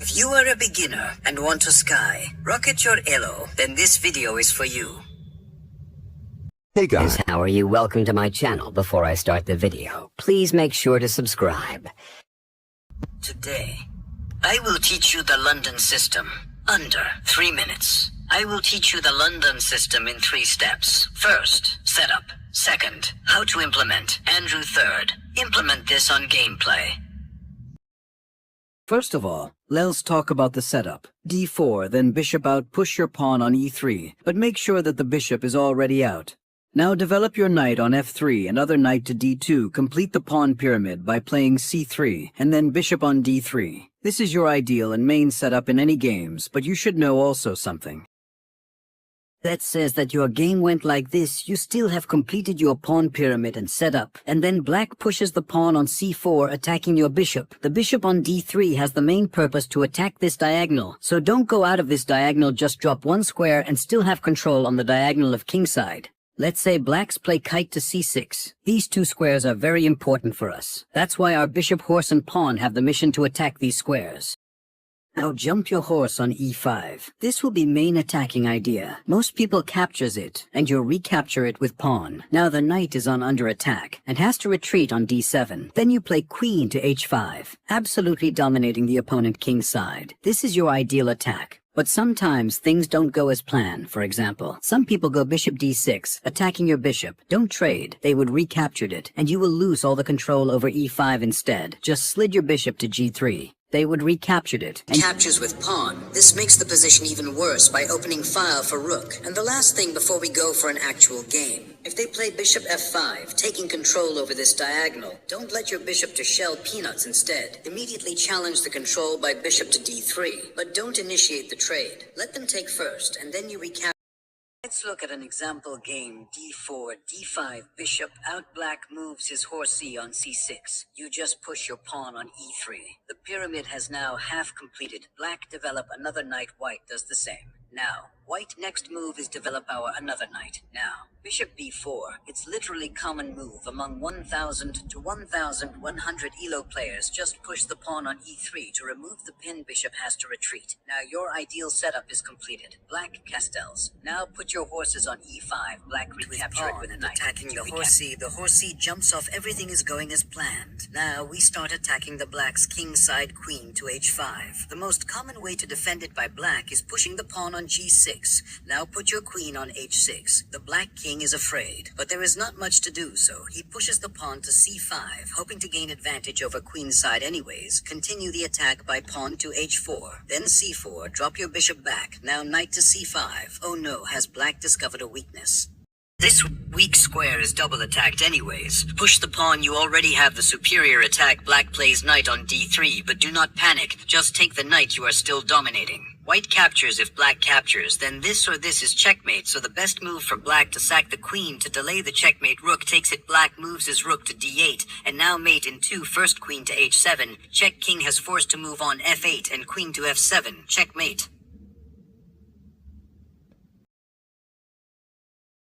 If you are a beginner and want to skyrocket your elo, then this video is for you. Hey guys, How are you? Welcome to my channel. Before I start the video, please make sure to subscribe. Today, I will teach you the London system under 3 minutes. I will teach you the London system in 3 steps. First, setup. Second, how to implement. Andrew, third, implement this on gameplay. First of all, let's talk about the setup. d4, then bishop out, push your pawn on e3, but make sure that the bishop is already out. Now develop your knight on f3 and other knight to d2. Complete the pawn pyramid by playing c3 and then bishop on d3. This is your ideal and main setup in any games, but you should know also something. That says that your game went like this, you still have completed your pawn pyramid and setup, and then black pushes the pawn on c4 attacking your bishop. The bishop on d3 has the main purpose to attack this diagonal, so don't go out of this diagonal, just drop 1 square and still have control on the diagonal of kingside. Let's say blacks play knight to c6. These 2 squares are very important for us. That's why our bishop, horse, and pawn have the mission to attack these squares. Now jump your horse on e5. This will be main attacking idea. Most people captures it, and you'll recapture it with pawn. Now the knight is on under attack, and has to retreat on d7. Then you play queen to h5, absolutely dominating the opponent king's side. This is your ideal attack. But sometimes things don't go as planned. For example, some people go bishop d6, attacking your bishop. Don't trade. They would recapture it, and you will lose all the control over e5 instead. Just slid your bishop to g3. They would recapture it. And captures with pawn. This makes the position even worse by opening file for rook. And the last thing before we go for an actual game. If they play bishop f5, taking control over this diagonal, don't let your bishop to shell peanuts instead. Immediately challenge the control by bishop to d3, but don't initiate the trade. Let them take first, and then you recapture. Let's look at an example game. d4, d5, bishop out. Black moves his horse c on c6. You just push your pawn on e3. The pyramid has now half completed. Black develop another knight. White does the same. Now, white next move is develop our another knight. Now, bishop b4. It's literally common move among 1,000 to 1,100 elo players. Just push the pawn on e3 to remove the pin. Bishop has to retreat. Now your ideal setup is completed. Black castles. Now put your horses on e5. Black recapture it with a knight. Attacking the horse c. The horse c jumps off. Everything is going as planned. Now we start attacking the black's king side queen to h5. The most common way to defend it by black is pushing the pawn on g6. Now put your queen on h6. The black king is afraid, but there is not much to do, so he pushes the pawn to c5, hoping to gain advantage over queen side anyways. Continue the attack by pawn to h4, then c4, drop your bishop back. Now knight to c5. Oh no, has black discovered a weakness? This weak square is double attacked anyways. Push the pawn, you already have the superior attack. Black plays knight on d3, but do not panic. Just take the knight, you are still dominating. White captures. If black captures, then this or this is checkmate, so the best move for black to sack the queen to delay the checkmate. Rook takes it. Black moves his rook to d8, and now mate in 2. First queen to h7. Check. King has forced to move on f8, and queen to f7. Checkmate.